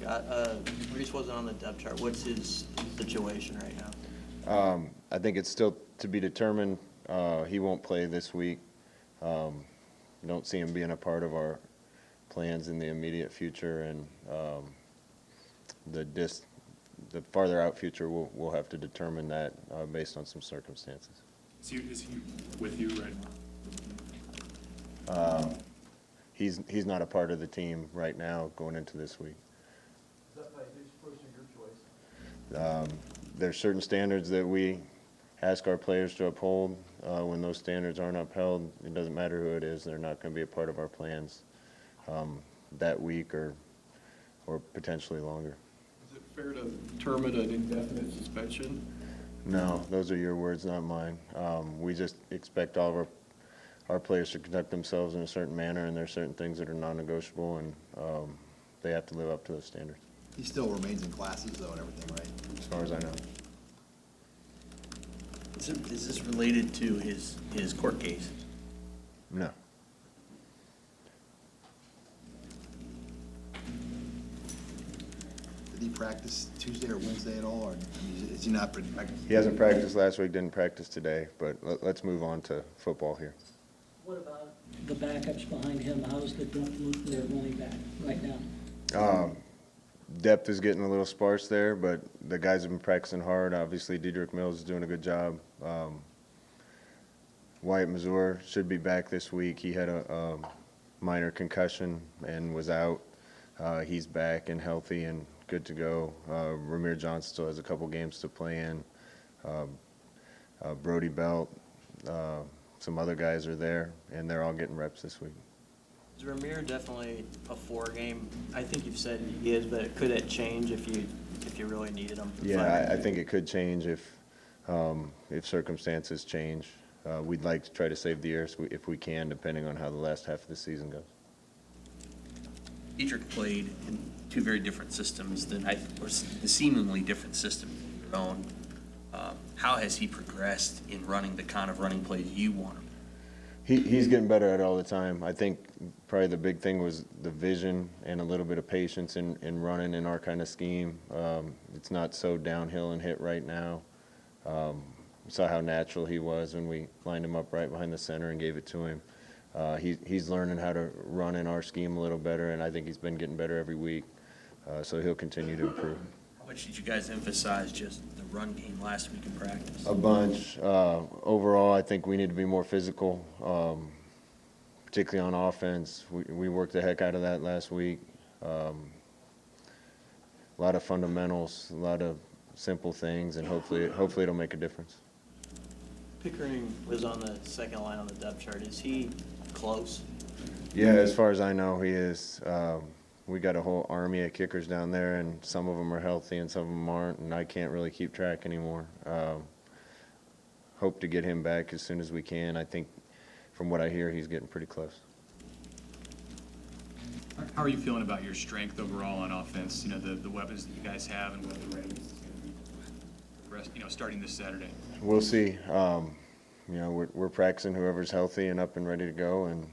Scott, Reese wasn't on the depth chart. What's his situation right now? I think it's still to be determined. He won't play this week. Don't see him being a part of our plans in the immediate future, and the farther out future, we'll have to determine that based on some circumstances. Is he with you right now? He's not a part of the team right now going into this week. Is that by his choice or your choice? There's certain standards that we ask our players to uphold. When those standards aren't upheld, it doesn't matter who it is, they're not going to be a part of our plans that week or potentially longer. Is it fair to term it an indefinite suspension? No, those are your words, not mine. We just expect all of our players to conduct themselves in a certain manner, and there are certain things that are non-negotiable, and they have to live up to those standards. He still remains in classes though and everything, right? As far as I know. Is this related to his court case? No. Did he practice Tuesday or Wednesday at all, or I mean, is he not practicing? He hasn't practiced last week, didn't practice today, but let's move on to football here. What about the backups behind him? How's the depth look there running back right now? Depth is getting a little sparse there, but the guys have been practicing hard. Obviously, Dedrick Mills is doing a good job. Wyatt Mazur should be back this week. He had a minor concussion and was out. He's back and healthy and good to go. Ramir Johnson still has a couple games to play in. Brody Belt, some other guys are there, and they're all getting reps this week. Is Ramir definitely a 4-game? I think you've said he is, but could it change if you really needed him? Yeah, I think it could change if circumstances change. We'd like to try to save the year if we can, depending on how the last half of the season goes. Dedrick played in two very different systems or seemingly different systems of your own. How has he progressed in running the kind of running plays you want him? He's getting better at it all the time. I think probably the big thing was the vision and a little bit of patience in running in our kind of scheme. It's not so downhill and hit right now. Saw how natural he was when we lined him up right behind the center and gave it to him. He's learning how to run in our scheme a little better, and I think he's been getting better every week. So he'll continue to improve. How much did you guys emphasize just the run game last week in practice? A bunch. Overall, I think we need to be more physical, particularly on offense. We worked the heck out of that last week. A lot of fundamentals, a lot of simple things, and hopefully it'll make a difference. Pickering was on the second line on the depth chart. Is he close? Yeah, as far as I know, he is. We got a whole army of kickers down there, and some of them are healthy and some of them aren't, and I can't really keep track anymore. Hope to get him back as soon as we can. I think from what I hear, he's getting pretty close. How are you feeling about your strength overall on offense? You know, the weapons that you guys have and what the readiness is going to be for the rest, starting this Saturday. We'll see. We're practicing whoever's healthy and up and ready to go, and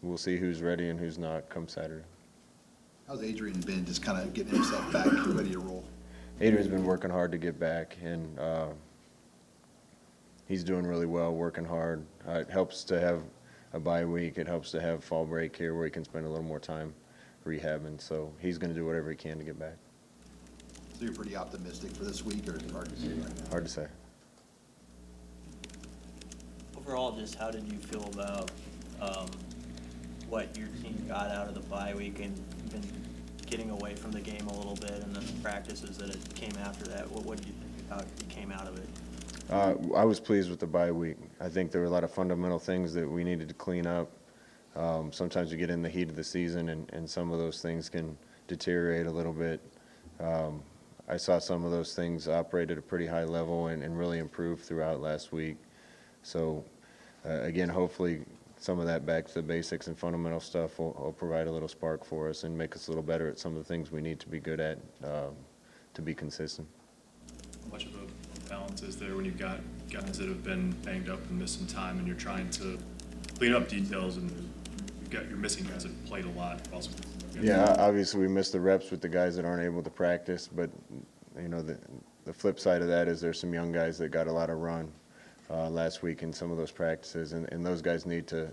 we'll see who's ready and who's not come Saturday. How's Adrian been just kind of getting himself back, ready to roll? Adrian's been working hard to get back, and he's doing really well, working hard. It helps to have a bye week. It helps to have fall break here where he can spend a little more time rehabbing. So he's going to do whatever he can to get back. So you're pretty optimistic for this week, or hard to say right now? Hard to say. Overall, just how did you feel about what your team got out of the bye week and even getting away from the game a little bit and the practices that it came after that? What did you think about you came out of it? I was pleased with the bye week. I think there were a lot of fundamental things that we needed to clean up. Sometimes you get in the heat of the season, and some of those things can deteriorate a little bit. I saw some of those things operate at a pretty high level and really improve throughout last week. So, again, hopefully some of that back to the basics and fundamental stuff will provide a little spark for us and make us a little better at some of the things we need to be good at to be consistent. How much of a balance is there when you've got guys that have been banged up and missed some time, and you're trying to clean up details, and you're missing guys that have played a lot also? Yeah, obviously, we missed the reps with the guys that aren't able to practice, but, you know, the flip side of that is there's some young guys that got a lot of run last week in some of those practices, and those guys need to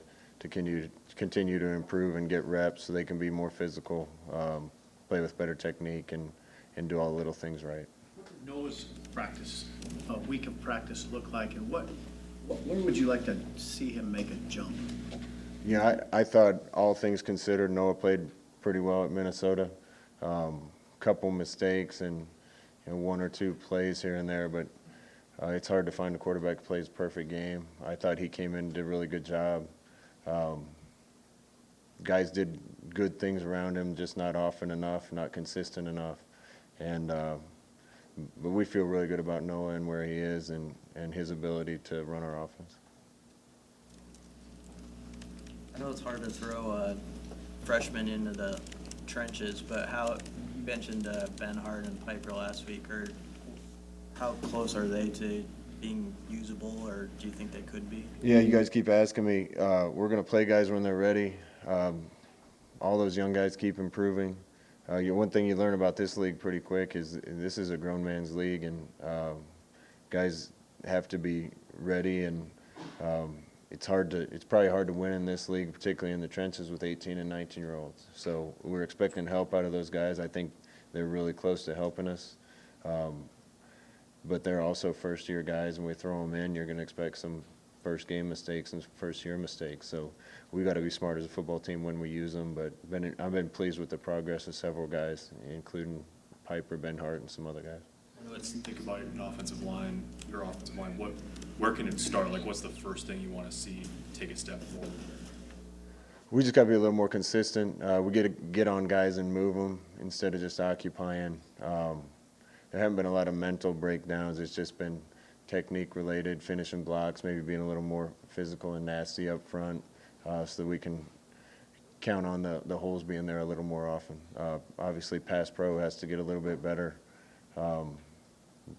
continue to improve and get reps so they can be more physical, play with better technique, and do all the little things right. What did Noah's practice, a week of practice look like, and where would you like to see him make a jump? Yeah, I thought, all things considered, Noah played pretty well at Minnesota. Couple mistakes and, you know, one or two plays here and there, but it's hard to find a quarterback who plays a perfect game. I thought he came in and did a really good job. Guys did good things around him, just not often enough, not consistent enough. And but we feel really good about Noah and where he is and his ability to run our offense. I know it's hard to throw freshmen into the trenches, but you mentioned Ben Hart and Piper last week, or how close are they to being usable, or do you think they could be? Yeah, you guys keep asking me. We're going to play guys when they're ready. All those young guys keep improving. One thing you learn about this league pretty quick is this is a grown man's league, and guys have to be ready, and it's probably hard to win in this league, particularly in the trenches with 18 and 19-year-olds. So we're expecting help out of those guys. I think they're really close to helping us. But they're also first-year guys, and we throw them in, you're going to expect some first-game mistakes and first-year mistakes. So we got to be smart as a football team when we use them. But I've been pleased with the progress of several guys, including Piper, Ben Hart, and some other guys. Let's think about your offensive line. Where can it start? Like, what's the first thing you want to see take a step forward? We just got to be a little more consistent. We got to get on guys and move them instead of just occupying. There haven't been a lot of mental breakdowns. It's just been technique-related, finishing blocks, maybe being a little more physical and nasty up front so that we can count on the holes being there a little more often. Obviously, pass pro has to get a little bit better.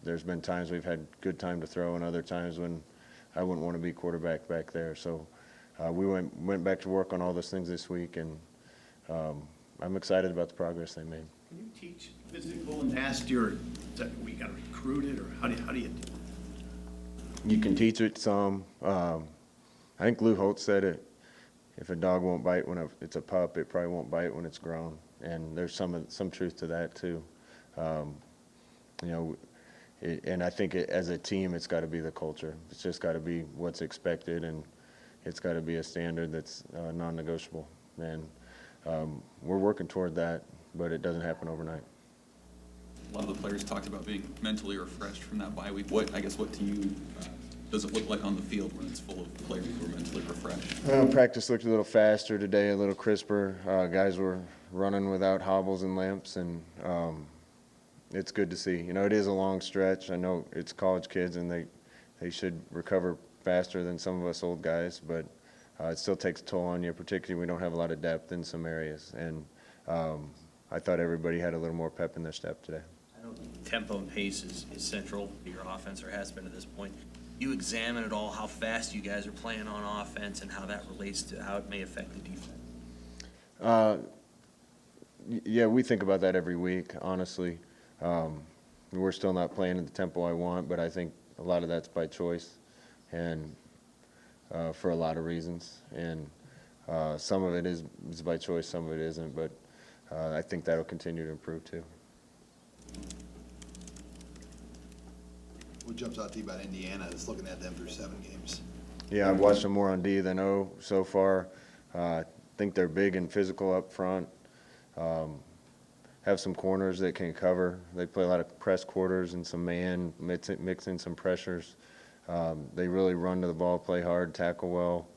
There's been times we've had good time to throw and other times when I wouldn't want to be quarterback back there. So we went back to work on all those things this week, and I'm excited about the progress they made. Can you teach physical and nasty, or is that we got to recruit it, or how do you? You can teach it some. I think Lou Holtz said it. If a dog won't bite when it's a pup, it probably won't bite when it's grown. And there's some truth to that too. You know, and I think as a team, it's got to be the culture. It's just got to be what's expected, and it's got to be a standard that's non-negotiable. And we're working toward that, but it doesn't happen overnight. A lot of the players talked about being mentally refreshed from that bye week. What to you does it look like on the field when it's full of players who are mentally refreshed? Practice looked a little faster today, a little crisper. Guys were running without hobbles and limps, and it's good to see. You know, it is a long stretch. I know it's college kids, and they should recover faster than some of us old guys, but it still takes a toll on you, particularly we don't have a lot of depth in some areas. And I thought everybody had a little more pep in their step today. I know tempo and pace is central to your offense, or has been at this point. You examine it all, how fast you guys are playing on offense and how that relates to how it may affect the defense? Yeah, we think about that every week, honestly. We're still not playing at the tempo I want, but I think a lot of that's by choice and for a lot of reasons. And some of it is by choice, some of it isn't, but I think that'll continue to improve too. What jumps out to you about Indiana is looking at them through 7 games? Yeah, I've watched them more on D than O so far. I think they're big and physical up front. Have some corners that can cover. They play a lot of press quarters and some man, mix in some pressures. They really run to the ball, play hard, tackle well,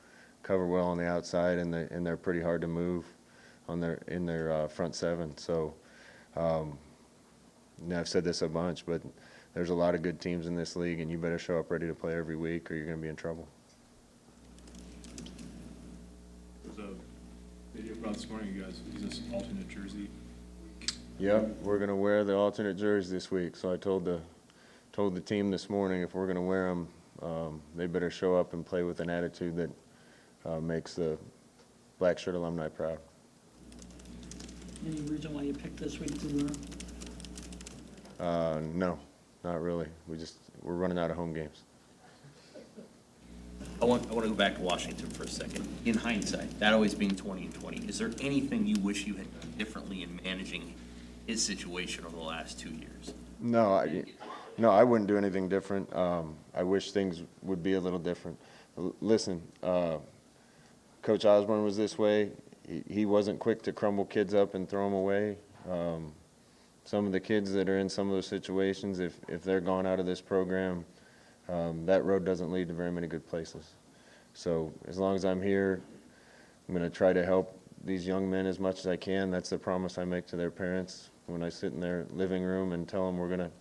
cover well on the outside, and they're pretty hard to move in their front seven. So, I've said this a bunch, but there's a lot of good teams in this league, and you better show up ready to play every week, or you're going to be in trouble. There's a video about this morning, you guys, use this alternate jersey. Yep, we're going to wear the alternate jerseys this week. So I told the team this morning, if we're going to wear them, they better show up and play with an attitude that makes the Black Shirt alumni proud. Any reason why you picked this week to learn? No, not really. We're running out of home games. I want to go back to Washington for a second. In hindsight, that always being 20/20, is there anything you wish you had done differently in managing his situation over the last 2 years? No, I wouldn't do anything different. I wish things would be a little different. Listen, Coach Osborne was this way. He wasn't quick to crumble kids up and throw them away. Some of the kids that are in some of those situations, if they're gone out of this program, that road doesn't lead to very many good places. So as long as I'm here, I'm going to try to help these young men as much as I can. That's the promise I make to their parents when I sit in their living room and tell them we're going to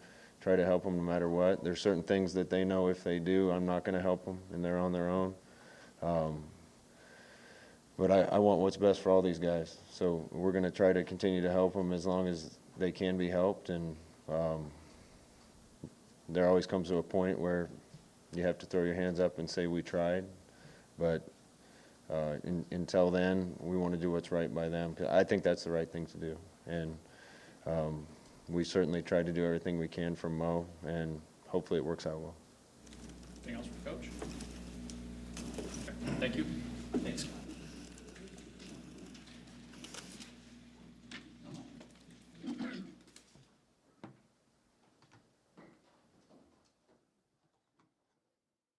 try to help them no matter what. There's certain things that they know if they do, I'm not going to help them, and they're on their own. But I want what's best for all these guys. So we're going to try to continue to help them as long as they can be helped. And there always comes to a point where you have to throw your hands up and say we tried. But until then, we want to do what's right by them. 'Cause I think that's the right thing to do. And we certainly tried to do everything we can for Mo, and hopefully it works out well. Anything else from Coach? Okay, thank you. Thanks.